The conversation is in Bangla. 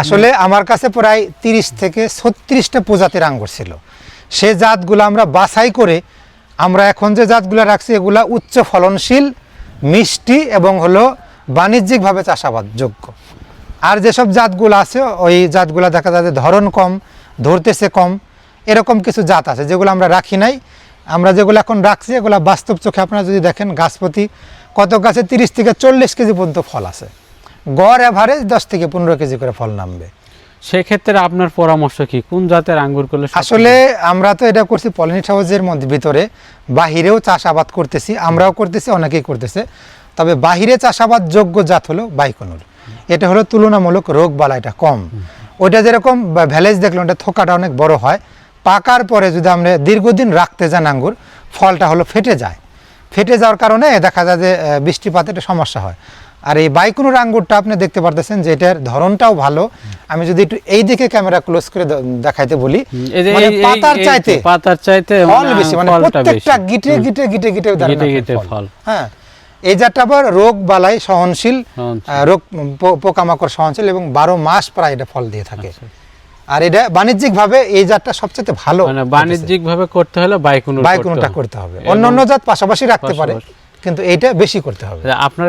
আসলে আমার কাছে প্রায় 30 থেকে 36টা প্রজাতির আঙ্গুর ছিল। সে জাতগুলো আমরা বাছাই করে আমরা এখন যে জাতগুলো রাখছি এগুলা উচ্চ ফলনশীল, মিষ্টি এবং হলো বাণিজ্যিকভাবে চাষাবাদ যোগ্য। আর যেসব জাতগুলো আছে ওই জাতগুলো দেখা যায় যে ধরন কম, ধরতেছে কম, এরকম কিছু জাত আছে যেগুলো আমরা রাখি নাই। আমরা যেগুলো এখন রাখছি এগুলো বাস্তব চোখে আপনারা যদি দেখেন গাছপ্রতি কত গাছে 30 থেকে 40 কেজি পর্যন্ত ফল আছে, গড় অ্যাভারেজ 10 থেকে 15 কেজি করে ফল নামবে। সেক্ষেত্রে আপনার পরামর্শ কি, কোন জাতের আঙ্গুর করলে আসলে আমরা তো এটা করছি পলিনেট হাউসের মধ্যে ভিতরে, বাহিরেও চাষাবাদ করতেছি, আমরাও করতেছি, অনেকেই করতেছে। তবে বাহিরে চাষাবাদ যোগ্য জাত হলো বাইকনুর। এটা হলো তুলনামূলক রোগ বালাইটা কম। ওইটা যেরকম ভ্যালেজ দেখলাম ওটা থোকাটা অনেক বড় হয়, পাকার পরে যদি আমরা দীর্ঘদিন রাখতে যান আঙ্গুর ফলটা হলো ফেটে যায়। ফেটে যাওয়ার কারণে দেখা যায় যে বৃষ্টিপাতে একটা সমস্যা হয়। আর এই বাইকুনুর আঙ্গুরটা আপনি দেখতে পারতেছেন যে এটার ধরনটাও ভালো। আমি যদি একটু এই দিকে ক্যামেরা ক্লোজ করে দেখাইতে বলি, মানে পাতার চাইতে ফল বেশি, মানে প্রত্যেকটা গিটে গিটে গিটে গিটে গিটে ফল। হ্যাঁ, এই জাতটা আবার রোগ বালাই সহনশীল, রোগ পোকামাকড় সহনশীল এবং 12 মাস প্রায় এটা ফল দিয়ে থাকে। আর এটা বাণিজ্যিকভাবে এই জাতটা সবচেয়ে ভালো। মানে বাণিজ্যিকভাবে করতে হলে বাইকুনুরটা করতে হবে। অন্যান্য জাত পাশাপাশি রাখতে পারে, কিন্তু এইটা বেশি করতে হবে। আপনার